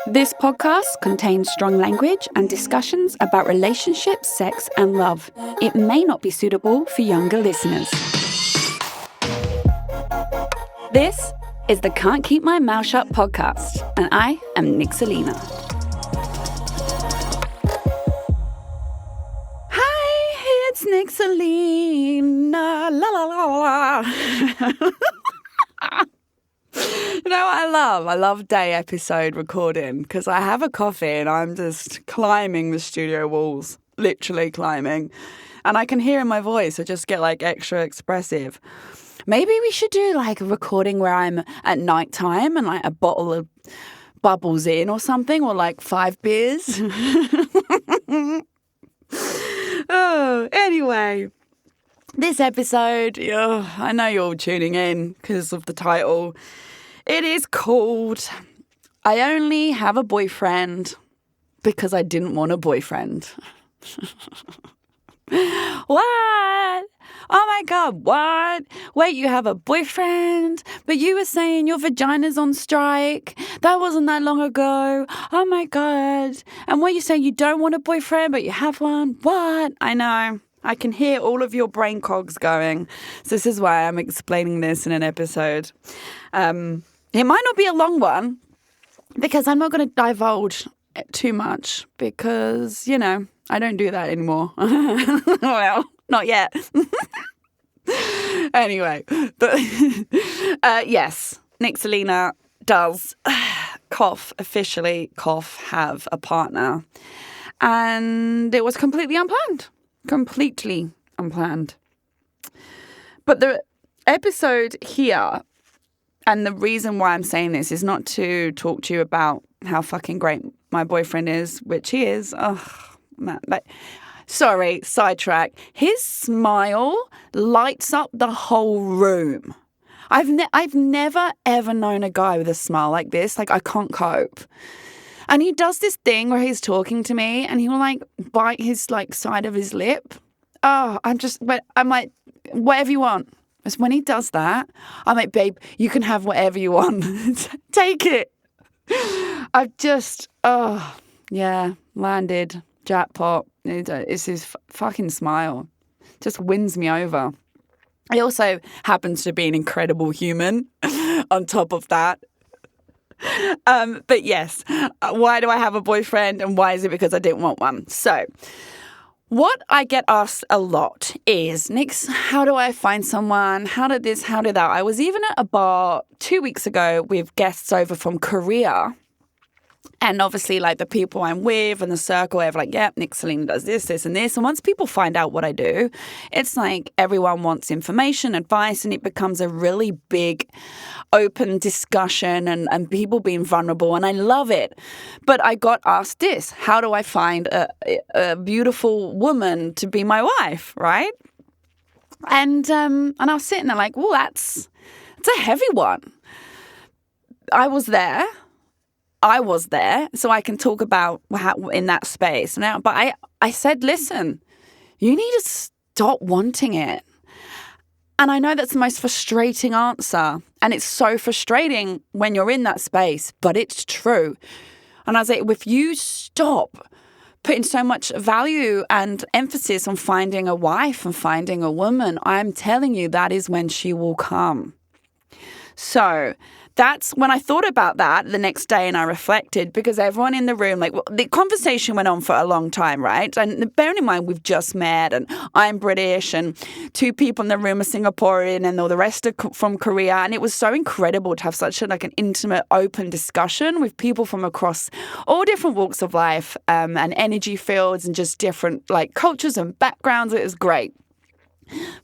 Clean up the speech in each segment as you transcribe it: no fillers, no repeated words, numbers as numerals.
This podcast contains strong language and discussions about relationships, sex, and love. It may not be suitable for younger listeners. This is the Can't Keep My Mouth Shut podcast, and I am Nick Selena. Hi, it's Nick Selena. La la la la. You know what I love? I love day episode recording because I have a coffee and I'm just climbing the studio walls, literally climbing. And I can hear in my voice, I just get like extra expressive. Maybe we should do like a recording where I'm at nighttime and like a bottle of bubbles in or something, or like 5 beers. Oh, anyway. This episode, I know you're all tuning in because of the title. It is called I Only Have a Boyfriend Because I Didn't Want a Boyfriend. What? Oh my God, what? Wait, you have a boyfriend? But you were saying your vagina's on strike. That wasn't that long ago. Oh my God. And what, you saying you don't want a boyfriend, but you have one? What? I know. I can hear all of your brain cogs going. So this is why I'm explaining this in an episode. It might not be a long one because I'm not going to divulge too much because, I don't do that anymore. Well, not yet. Anyway, but yes, Nick Selena does officially have a partner. And it was completely unplanned. Completely unplanned. But the episode here, and the reason why I'm saying this is not to talk to you about how fucking great my boyfriend is, which he is. Oh, man. Sorry, sidetrack. His smile lights up the whole room. I've never, ever known a guy with a smile like this. Like, I can't cope. And he does this thing where he's talking to me and he will like bite his like side of his lip. Oh, I'm like, whatever you want. It's when he does that, I'm like, babe, you can have whatever you want. Take it. I've just, landed, jackpot. It's his fucking smile. Just wins me over. He also happens to be an incredible human on top of that. But yes, why do I have a boyfriend and why is it because I didn't want one? So what I get asked a lot is, Nix, how do I find someone? How did this, how did that? I was even at a bar 2 weeks ago with guests over from Korea. And obviously, like, the people I'm with and the circle, they're like, yeah, Nick Selena does this, this, and this. And once people find out what I do, it's like everyone wants information, advice, and it becomes a really big, open discussion and people being vulnerable. And I love it. But I got asked this, how do I find a beautiful woman to be my wife, right? And I was sitting there like, well, it's a heavy one. I was there, so I can talk about how in that space now. But I said, listen, you need to stop wanting it. And I know that's the most frustrating answer. And it's so frustrating when you're in that space, but it's true. And I was like, if you stop putting so much value and emphasis on finding a wife and finding a woman, I'm telling you, that is when she will come. So that's when I thought about that the next day and I reflected because everyone in the room, the conversation went on for a long time, right? And bearing in mind, we've just met and I'm British and 2 people in the room are Singaporean and all the rest are from Korea. And it was so incredible to have such an intimate, open discussion with people from across all different walks of life and energy fields and just different cultures and backgrounds. It was great.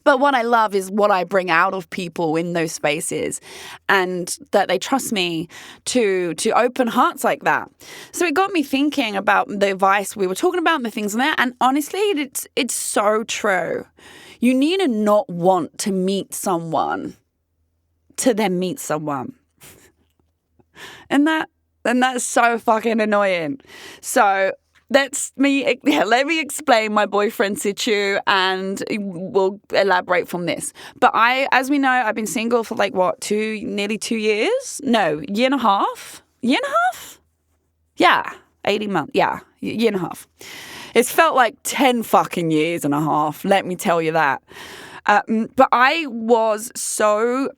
But what I love is what I bring out of people in those spaces and that they trust me to open hearts like that. So it got me thinking about the advice we were talking about and the things in there. And honestly, it's so true. You need to not want to meet someone to then meet someone. And that's so fucking annoying. So let me explain my boyfriend situ and we'll elaborate from this. But as we know, I've been single for nearly 2 years? No, year and a half? Year and a half? Yeah, 18 months. Yeah, year and a half. It's felt like 10 fucking years and a half, let me tell you that. But I was so...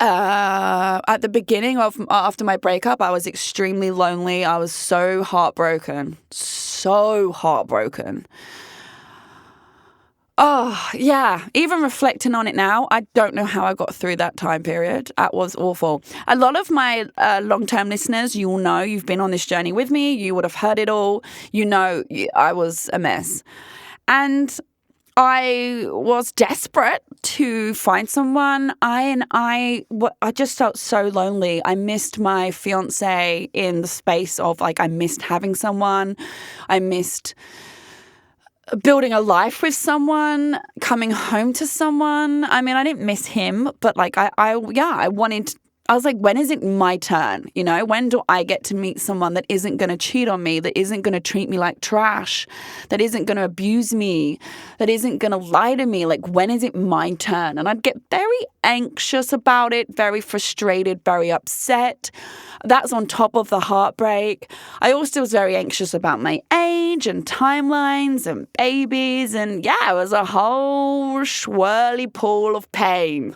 at the beginning of after my breakup, I was extremely lonely. I was so heartbroken. So heartbroken. Oh, yeah. Even reflecting on it now, I don't know how I got through that time period. That was awful. A lot of my long-term listeners, you will know, you've been on this journey with me. You would have heard it all. You know, I was a mess. And I was desperate to find someone. I just felt so lonely. I missed my fiance in the space of, like, I missed having someone. I missed building a life with someone, coming home to someone. I mean, I didn't miss him, but like I was like, when is it my turn? You know, when do I get to meet someone that isn't going to cheat on me, that isn't going to treat me like trash, that isn't going to abuse me, that isn't going to lie to me? Like, when is it my turn? And I'd get very anxious about it, very frustrated, very upset. That's on top of the heartbreak. I also was very anxious about my age and timelines and babies. And yeah, it was a whole swirly pool of pain.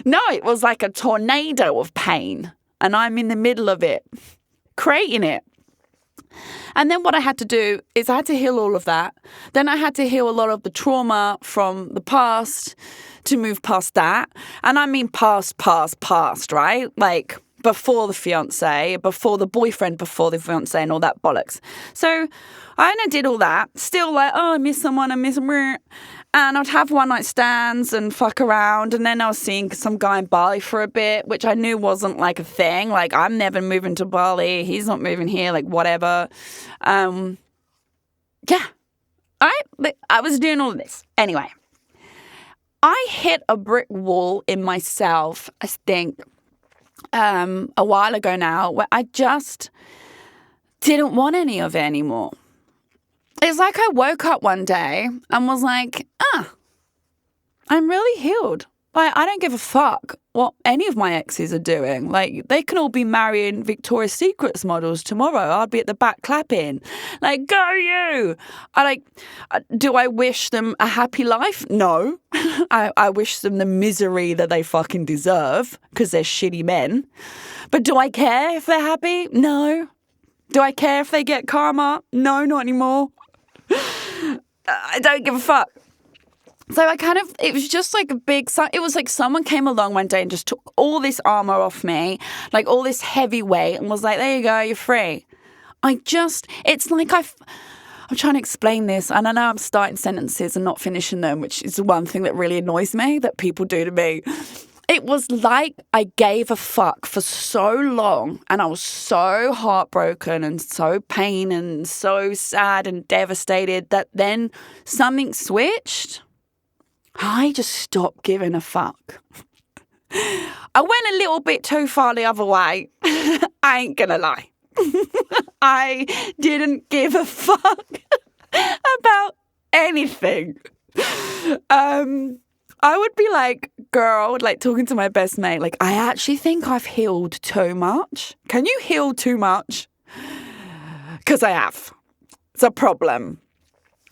No, it was like a tornado of pain, and I'm in the middle of it, creating it. And then what I had to do is I had to heal all of that. Then I had to heal a lot of the trauma from the past to move past that. And I mean past, right? Like before the fiance, before the boyfriend, before the fiance and all that bollocks. So I did all that. Still like, oh, I miss someone, and I'd have one night stands and fuck around. And then I was seeing some guy in Bali for a bit, which I knew wasn't like a thing. Like, I'm never moving to Bali. He's not moving here, like whatever. Yeah. I was doing all of this. Anyway, I hit a brick wall in myself, I think, a while ago now, where I just didn't want any of it anymore. It's like I woke up one day and was like, I'm really healed. Like, I don't give a fuck what any of my exes are doing. Like, they can all be marrying Victoria's Secrets models tomorrow. I'll be at the back clapping. Like, go you! Do I wish them a happy life? No. I wish them the misery that they fucking deserve because they're shitty men. But do I care if they're happy? No. Do I care if they get karma? No, not anymore. I don't give a fuck. So it was just like it was like someone came along one day and just took all this armor off me, like all this heavy weight, and was like, there you go, you're free. It's like I'm trying to explain this, and I know I'm starting sentences and not finishing them, which is one thing that really annoys me that people do to me. It was like I gave a fuck for so long, and I was so heartbroken and so pain and so sad and devastated that then something switched. I just stopped giving a fuck. I went a little bit too far the other way. I ain't gonna lie. I didn't give a fuck about anything. I would be like, girl, like talking to my best mate, like, I actually think I've healed too much. Can you heal too much? Because I have. It's a problem.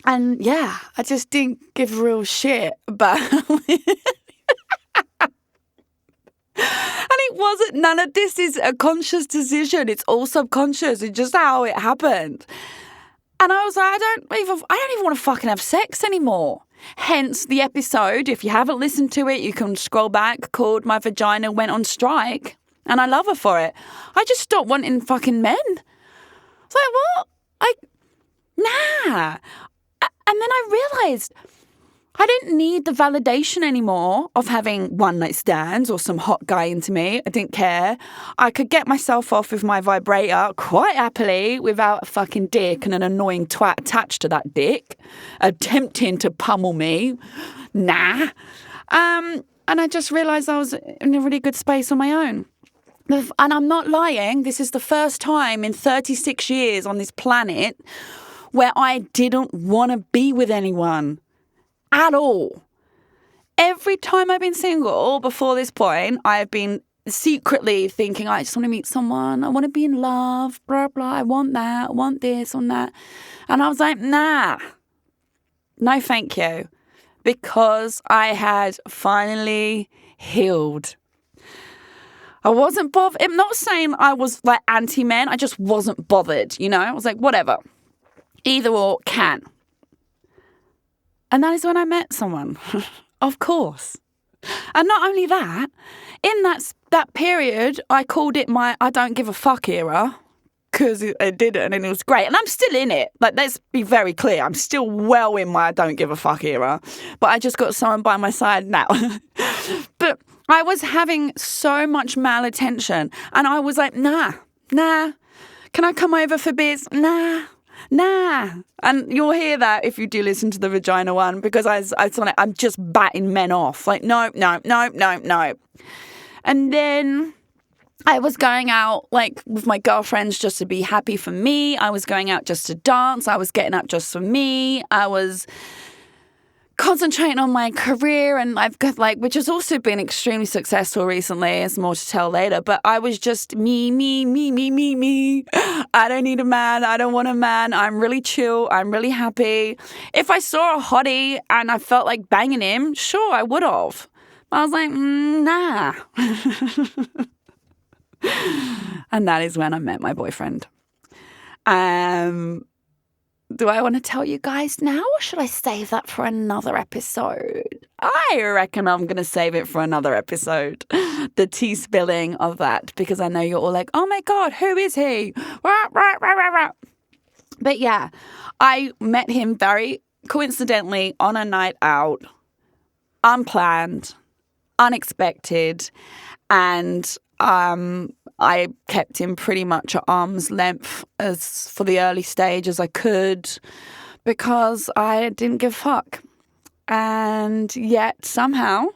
And yeah, I just didn't give a real shit about it. And it wasn't, none of this is a conscious decision. It's all subconscious. It's just how it happened. And I was like, I don't even want to fucking have sex anymore. Hence the episode, if you haven't listened to it, you can scroll back, called My Vagina Went on Strike. And I love her for it. I just stopped wanting fucking men. It's like, what? Nah. And then I realised I didn't need the validation anymore of having one night stands or some hot guy into me. I didn't care. I could get myself off with my vibrator quite happily without a fucking dick and an annoying twat attached to that dick, attempting to pummel me. Nah. And I just realised I was in a really good space on my own. And I'm not lying. This is the first time in 36 years on this planet where I didn't want to be with anyone at all. Every time I've been single before this point, I've been secretly thinking, I just want to meet someone. I want to be in love, blah, blah. I want that. I want this, on that. And I was like, nah, no, thank you. Because I had finally healed. I wasn't bothered. I'm not saying I was like anti-men. I just wasn't bothered, you know? I was like, whatever. Either or, can. And that is when I met someone. Of course. And not only that, in that period, I called it my I don't give a fuck era. Because it did it and it was great. And I'm still in it. Like, let's be very clear. I'm still well in my I don't give a fuck era. But I just got someone by my side now. But I was having so much malattention. And I was like, nah. Can I come over for beers? Nah. And you'll hear that if you do listen to the vagina one. Because I'm just batting men off. Like, no. And then I was going out like with my girlfriends just to be happy for me. I was going out just to dance. I was getting up just for me. I was concentrating on my career, and I've got which has also been extremely successful recently. There's more to tell later, but I was just me. I don't need a man. I don't want a man. I'm really chill. I'm really happy. If I saw a hottie and I felt like banging him, sure, I would have. But I was like, nah. And that is when I met my boyfriend. Do I want to tell you guys now, or should I save that for another episode? I reckon I'm going to save it for another episode. The tea spilling of that, because I know you're all like, oh my God, who is he? But yeah, I met him very coincidentally on a night out, unplanned, unexpected, and I kept him pretty much at arm's length as for the early stage as I could, because I didn't give a fuck. And yet somehow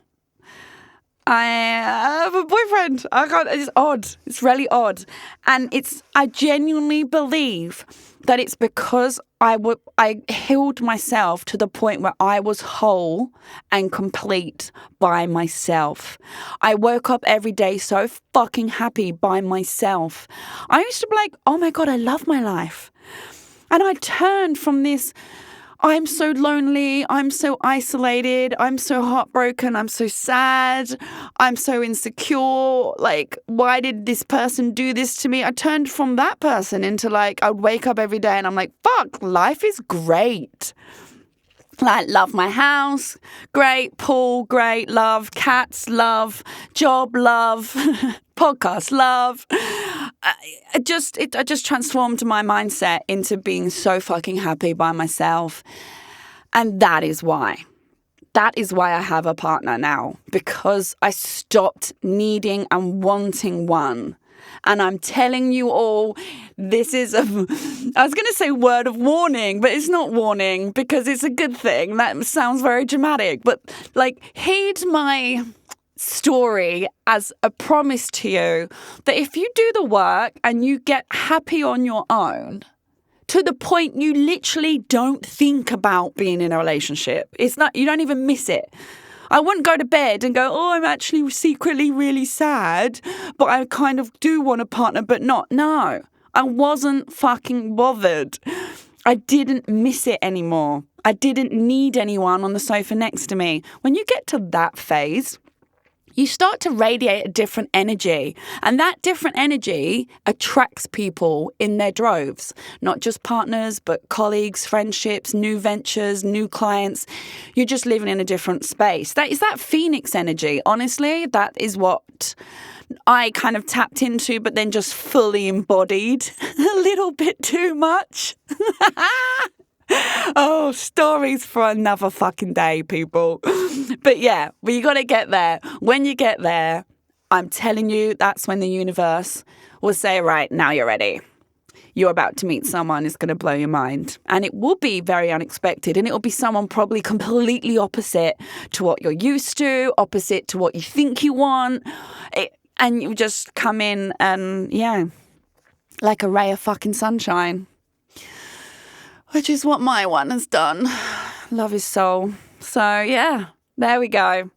I have a boyfriend. It's odd. It's really odd. And I genuinely believe that it's because I healed myself to the point where I was whole and complete by myself. I woke up every day so fucking happy by myself. I used to be like, oh my God, I love my life. And I turned from this, I'm so lonely, I'm so isolated, I'm so heartbroken, I'm so sad, I'm so insecure, like, why did this person do this to me? I turned from that person into I would wake up every day and I'm like, fuck, life is great. Like, love my house, great, pool, great, love, cats, love, job, love, podcast, love. I just transformed my mindset into being so fucking happy by myself. And that is why I have a partner now, because I stopped needing and wanting one. And I'm telling you all, this is I was going to say word of warning, but it's not warning because it's a good thing. That sounds very dramatic. But heed my story as a promise to you that if you do the work and you get happy on your own, to the point you literally don't think about being in a relationship. It's not, you don't even miss it. I wouldn't go to bed and go, oh, I'm actually secretly really sad, but I kind of do want a partner, but not. No, I wasn't fucking bothered. I didn't miss it anymore. I didn't need anyone on the sofa next to me. When you get to that phase, you start to radiate a different energy. And that different energy attracts people in their droves. Not just partners, but colleagues, friendships, new ventures, new clients. You're just living in a different space. That is that Phoenix energy. Honestly, that is what I kind of tapped into, but then just fully embodied a little bit too much. Oh, stories for another fucking day, people. But yeah, you got to get there. When you get there, I'm telling you, that's when the universe will say, right, now you're ready. You're about to meet someone who's going to blow your mind. And it will be very unexpected. And it will be someone probably completely opposite to what you're used to, opposite to what you think you want. And you just come in and, yeah, like a ray of fucking sunshine. Which is what my one has done. Love his soul. So, yeah, there we go.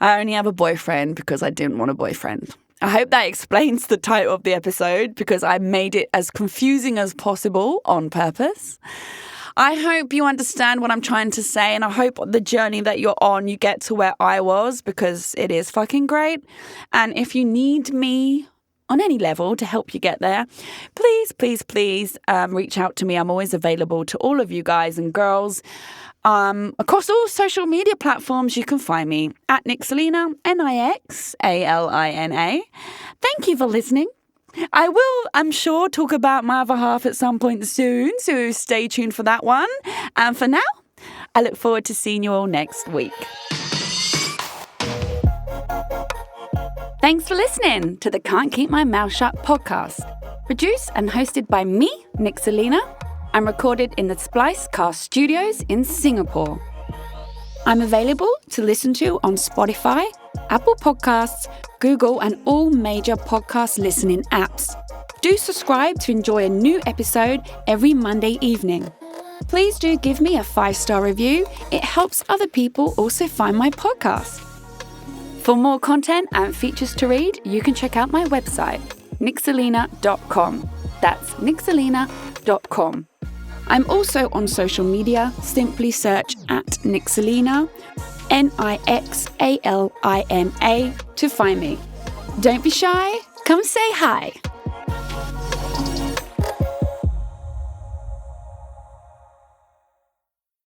I only have a boyfriend because I didn't want a boyfriend. I hope that explains the title of the episode because I made it as confusing as possible on purpose. I hope you understand what I'm trying to say, and I hope the journey that you're on, you get to where I was, because it is fucking great. And if you need me on any level to help you get there, please reach out to me. I'm always available to all of you guys and girls. Across all social media platforms, you can find me at Nixalina, Nixalina. Thank you for listening. I will, I'm sure, talk about my other half at some point soon, so stay tuned for that one. And for now, I look forward to seeing you all next week. Thanks for listening to the Can't Keep My Mouth Shut podcast. Produced and hosted by me, Nixalina, and recorded in the Splicecast Studios in Singapore. I'm available to listen to on Spotify, Apple Podcasts, Google, and all major podcast listening apps. Do subscribe to enjoy a new episode every Monday evening. Please do give me a 5-star review. It helps other people also find my podcast. For more content and features to read, you can check out my website, nixalina.com. That's nixalina.com. I'm also on social media. Simply search at Nixalina, Nixalina, to find me. Don't be shy. Come say hi.